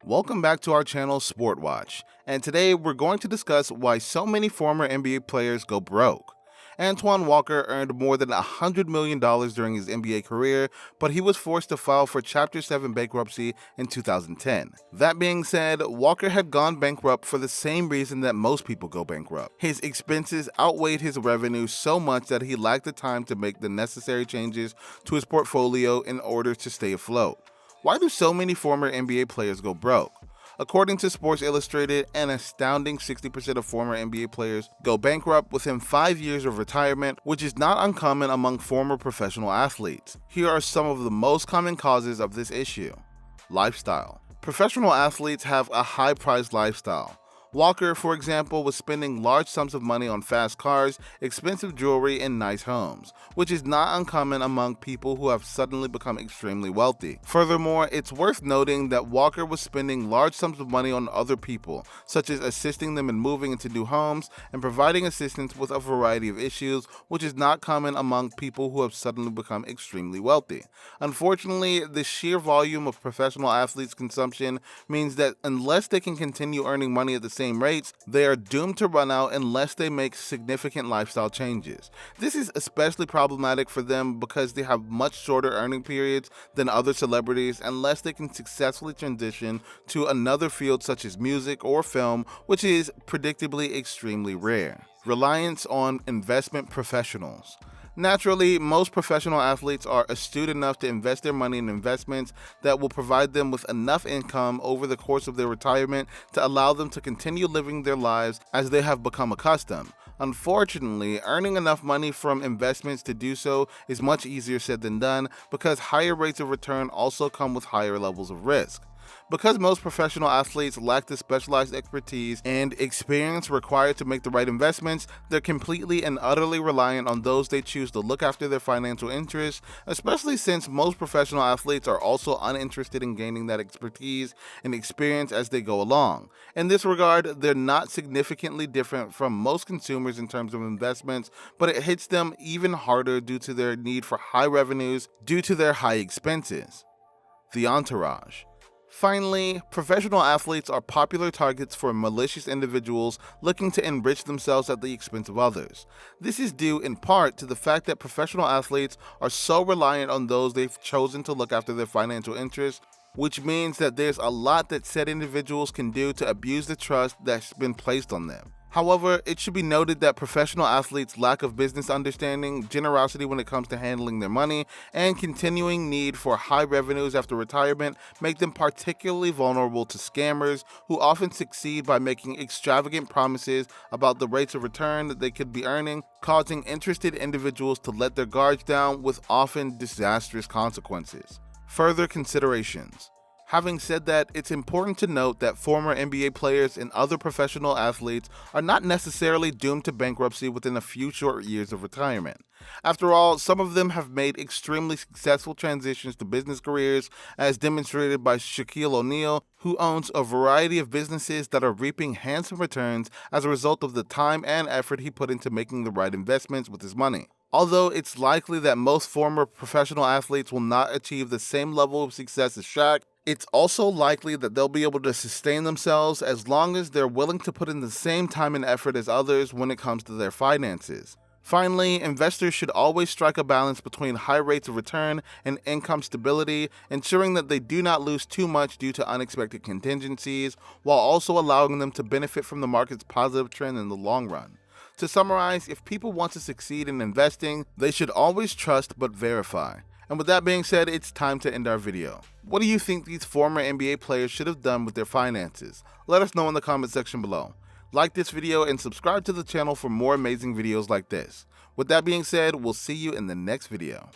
Welcome back to our channel Sport Watch, and today we're going to discuss why so many former NBA players go broke. Antoine Walker earned more than $100 million during his NBA career, but he was forced to file for Chapter 7 bankruptcy in 2010. That being said, Walker had gone bankrupt for the same reason that most people go bankrupt. His expenses outweighed his revenue so much that he lacked the time to make the necessary changes to his portfolio in order to stay afloat. Why do so many former NBA players go broke? According to Sports Illustrated, an astounding 60% of former NBA players go bankrupt within 5 years of retirement, which is not uncommon among former professional athletes. Here are some of the most common causes of this issue. Lifestyle. Professional athletes have a high-priced lifestyle. Walker, for example, was spending large sums of money on fast cars, expensive jewelry, and nice homes, which is not uncommon among people who have suddenly become extremely wealthy. Furthermore, it's worth noting that Walker was spending large sums of money on other people, such as assisting them in moving into new homes and providing assistance with a variety of issues, which is not common among people who have suddenly become extremely wealthy. Unfortunately, the sheer volume of professional athletes' consumption means that unless they can continue earning money at the same rates, they are doomed to run out unless they make significant lifestyle changes. This is especially problematic for them because they have much shorter earning periods than other celebrities unless they can successfully transition to another field such as music or film, which is predictably extremely rare. Reliance on investment professionals. Naturally, most professional athletes are astute enough to invest their money in investments that will provide them with enough income over the course of their retirement to allow them to continue living their lives as they have become accustomed. Unfortunately, earning enough money from investments to do so is much easier said than done because higher rates of return also come with higher levels of risk. Because most professional athletes lack the specialized expertise and experience required to make the right investments, they're completely and utterly reliant on those they choose to look after their financial interests, especially since most professional athletes are also uninterested in gaining that expertise and experience as they go along. In this regard, they're not significantly different from most consumers in terms of investments, but it hits them even harder due to their need for high revenues due to their high expenses. The entourage. Finally, professional athletes are popular targets for malicious individuals looking to enrich themselves at the expense of others. This is due in part to the fact that professional athletes are so reliant on those they've chosen to look after their financial interests, which means that there's a lot that said individuals can do to abuse the trust that's been placed on them. However, it should be noted that professional athletes' lack of business understanding, generosity when it comes to handling their money, and continuing need for high revenues after retirement make them particularly vulnerable to scammers who often succeed by making extravagant promises about the rates of return that they could be earning, causing interested individuals to let their guards down with often disastrous consequences. Further considerations. Having said that, it's important to note that former NBA players and other professional athletes are not necessarily doomed to bankruptcy within a few short years of retirement. After all, some of them have made extremely successful transitions to business careers, as demonstrated by Shaquille O'Neal, who owns a variety of businesses that are reaping handsome returns as a result of the time and effort he put into making the right investments with his money. Although it's likely that most former professional athletes will not achieve the same level of success as Shaq, it's also likely that they'll be able to sustain themselves as long as they're willing to put in the same time and effort as others when it comes to their finances. Finally, investors should always strike a balance between high rates of return and income stability, ensuring that they do not lose too much due to unexpected contingencies, while also allowing them to benefit from the market's positive trend in the long run. To summarize, if people want to succeed in investing, they should always trust but verify. And with that being said, it's time to end our video. What do you think these former NBA players should have done with their finances? Let us know in the comment section below. Like this video and subscribe to the channel for more amazing videos like this. With that being said, we'll see you in the next video.